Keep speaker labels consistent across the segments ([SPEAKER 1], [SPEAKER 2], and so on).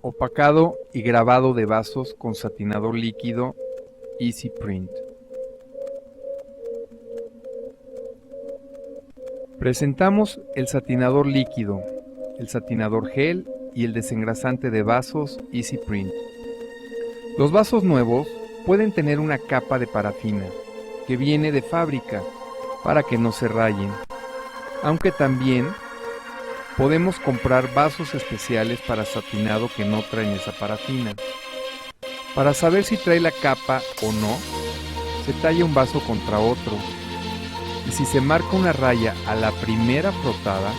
[SPEAKER 1] Opacado y grabado de vasos con satinador líquido Easy Print. Presentamos el satinador líquido, el satinador gel y el desengrasante de vasos Easy Print. Los vasos nuevos pueden tener una capa de parafina que viene de fábrica para que no se rayen, aunque también podemos comprar vasos especiales para satinado que no traen esa parafina. Para saber si trae la capa o no, se talla un vaso contra otro, y si se marca una raya a la primera frotada,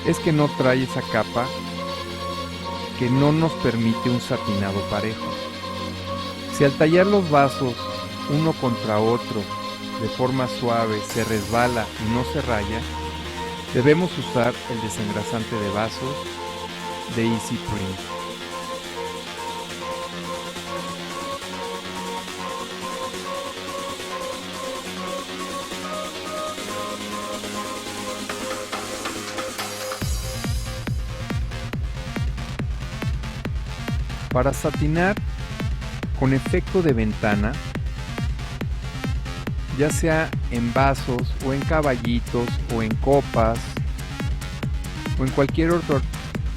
[SPEAKER 1] es que no trae esa capa que no nos permite un satinado parejo. Si al tallar los vasos uno contra otro de forma suave se resbala y no se raya, debemos usar el desengrasante de vasos de Easy Print. Para satinar con efecto de ventana, ya sea en vasos o en caballitos o en copas o en cualquier otro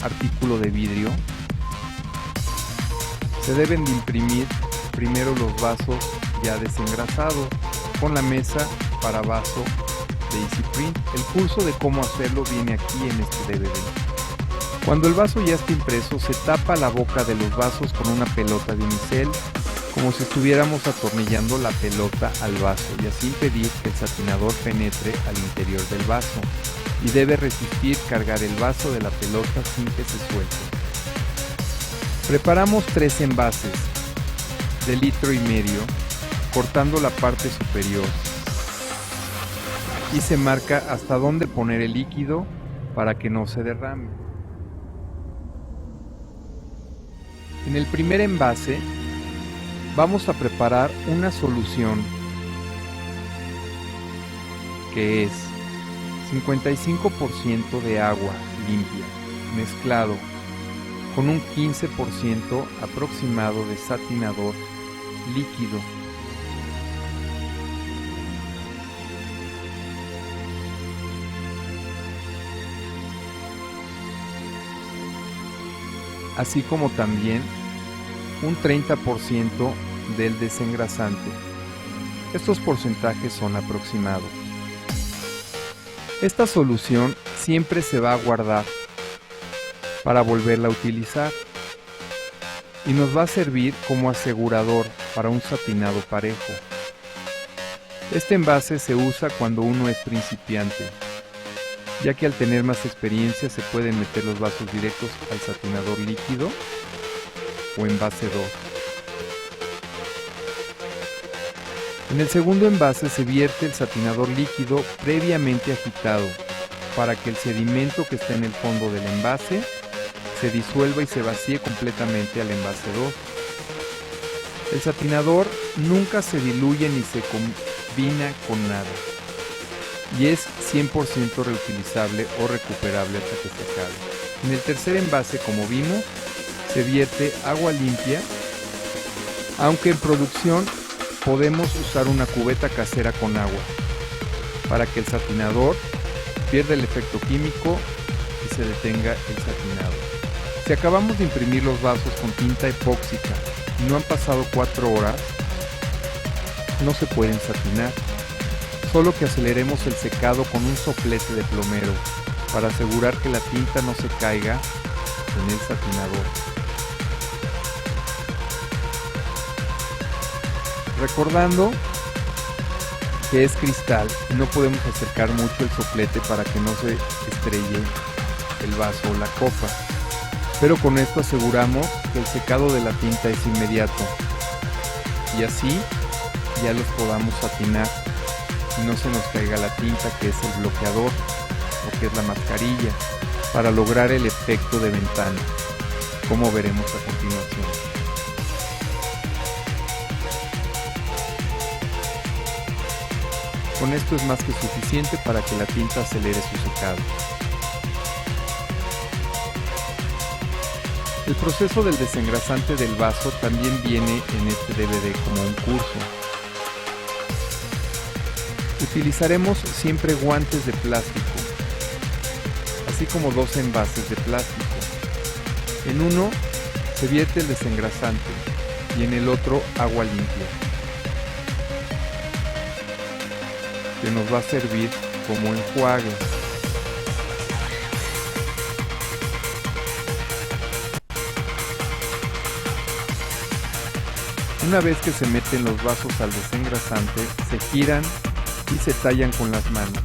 [SPEAKER 1] artículo de vidrio, se deben de imprimir primero los vasos ya desengrasados con la mesa para vaso de Easy Print. El curso de cómo hacerlo viene aquí en este DVD. Cuando el vaso ya está impreso, se tapa la boca de los vasos con una pelota de unicel, como si estuviéramos atornillando la pelota al vaso, y así impedir que el satinador penetre al interior del vaso, y debe resistir cargar el vaso de la pelota sin que se suelte. Preparamos 3 envases de 1,5 litros, cortando la parte superior. Aquí se marca hasta dónde poner el líquido para que no se derrame. En el primer envase vamos a preparar una solución que es 55% de agua limpia mezclado con un 15% aproximado de satinador líquido. Así como también un 30% del desengrasante. Estos porcentajes son aproximados. Esta solución siempre se va a guardar para volverla a utilizar y nos va a servir como asegurador para un satinado parejo. Este envase se usa cuando uno es principiante, ya que al tener más experiencia se pueden meter los vasos directos al satinador líquido o envase 2. En el segundo envase se vierte el satinador líquido previamente agitado para que el sedimento que está en el fondo del envase se disuelva y se vacíe completamente al envase 2. El satinador nunca se diluye ni se combina con nada y es 100% reutilizable o recuperable hasta que se acabe. En el tercer envase, como vimos, se vierte agua limpia, aunque en producción podemos usar una cubeta casera con agua para que el satinador pierda el efecto químico y se detenga el satinado. Si acabamos de imprimir los vasos con tinta epóxica y no han pasado 4 horas, no se pueden satinar, solo que aceleremos el secado con un soplete de plomero para asegurar que la tinta no se caiga en el satinador. Recordando que es cristal y no podemos acercar mucho el soplete para que no se estrelle el vaso o la copa, pero con esto aseguramos que el secado de la tinta es inmediato y así ya los podamos satinar y no se nos caiga la tinta, que es el bloqueador o que es la mascarilla, para lograr el efecto de ventana, como veremos a continuación. Con esto es más que suficiente para que la tinta acelere su secado. El proceso del desengrasante del vaso también viene en este DVD como un curso. Utilizaremos siempre guantes de plástico, así como 2 envases de plástico. En uno se vierte el desengrasante y en el otro agua limpia, que nos va a servir como enjuague. Una vez que se meten los vasos al desengrasante, se giran y se tallan con las manos.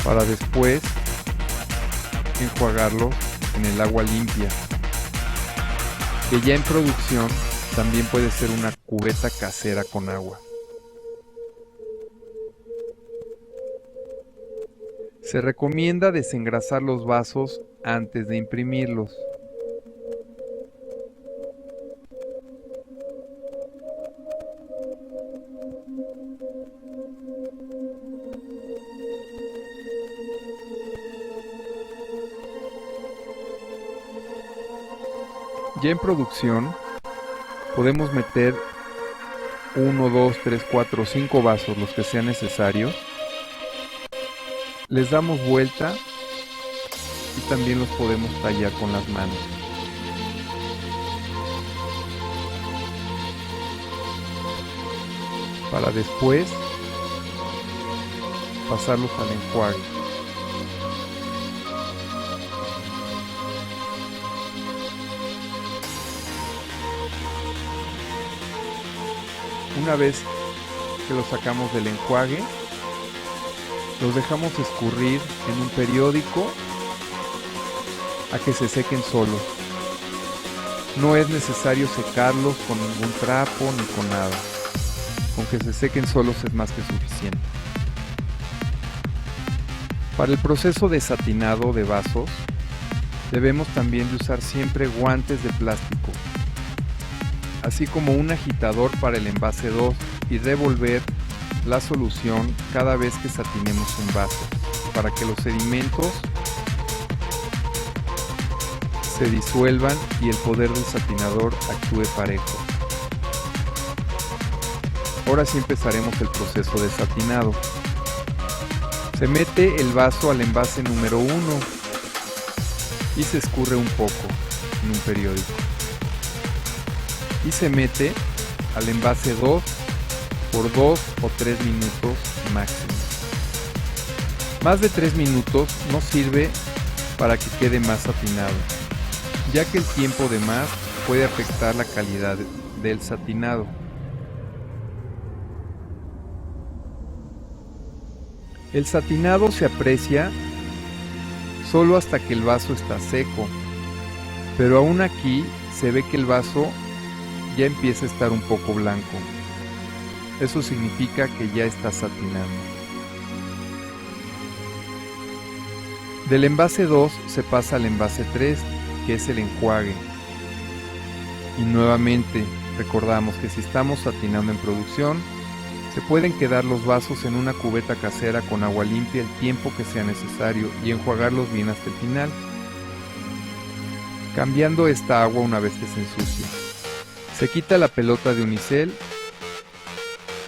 [SPEAKER 1] Para después enjuagarlos en el agua limpia, que ya en producción también puede ser una cubeta casera con agua. Se recomienda desengrasar los vasos antes de imprimirlos. Ya en producción podemos meter 1, 2, 3, 4, 5 vasos, los que sean necesarios. Les damos vuelta y también los podemos tallar con las manos. Para después pasarlos al enjuague. Una vez que los sacamos del enjuague, los dejamos escurrir en un periódico a que se sequen solos. No es necesario secarlos con ningún trapo ni con nada. Con que se sequen solos es más que suficiente. Para el proceso de satinado de vasos, debemos también de usar siempre guantes de plástico, así como un agitador para el envase 2 y revolver la solución cada vez que satinemos un vaso, para que los sedimentos se disuelvan y el poder del satinador actúe parejo. Ahora sí empezaremos el proceso de satinado. Se mete el vaso al envase número 1 y se escurre un poco en un periódico. Y se mete al envase 2 por 2 o 3 minutos máximo. Más de 3 minutos no sirve para que quede más satinado, ya que el tiempo de más puede afectar la calidad del satinado. El satinado se aprecia solo hasta que el vaso está seco, pero aún aquí se ve que el vaso ya empieza a estar un poco blanco. Eso significa que ya está satinando. Del envase 2 se pasa al envase 3, que es el enjuague. Y nuevamente recordamos que si estamos satinando en producción, se pueden quedar los vasos en una cubeta casera con agua limpia el tiempo que sea necesario y enjuagarlos bien hasta el final, cambiando esta agua una vez que se ensucie. Se quita la pelota de unicel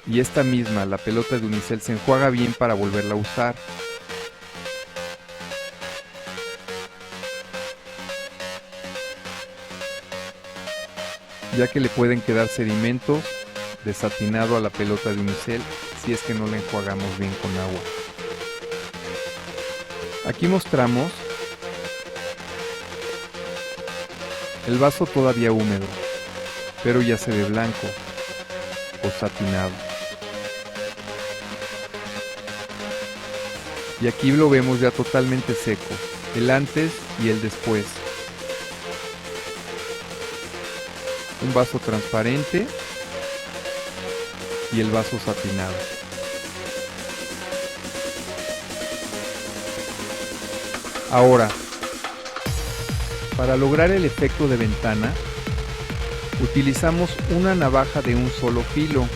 [SPEAKER 1] y esta misma, la pelota de unicel, se enjuaga bien para volverla a usar. Ya que le pueden quedar sedimentos de satinado a la pelota de unicel si es que no la enjuagamos bien con agua. Aquí mostramos el vaso todavía húmedo, pero ya se ve blanco o satinado. Y aquí lo vemos ya totalmente seco, el antes y el después. Un vaso transparente y el vaso satinado. Ahora, para lograr el efecto de ventana, utilizamos una navaja de un solo filo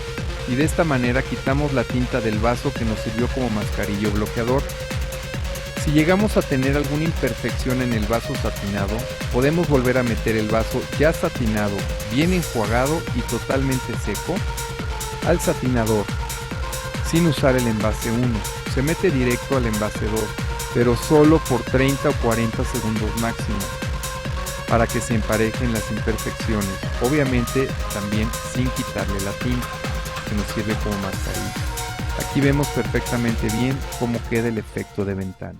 [SPEAKER 1] y de esta manera quitamos la tinta del vaso que nos sirvió como mascarillo bloqueador. Si llegamos a tener alguna imperfección en el vaso satinado, podemos volver a meter el vaso ya satinado, bien enjuagado y totalmente seco, al satinador, sin usar el envase 1. Se mete directo al envase 2, pero solo por 30 o 40 segundos máximo, para que se emparejen las imperfecciones, obviamente también sin quitarle la tinta, que nos sirve como mascarilla. Aquí vemos perfectamente bien cómo queda el efecto de ventana.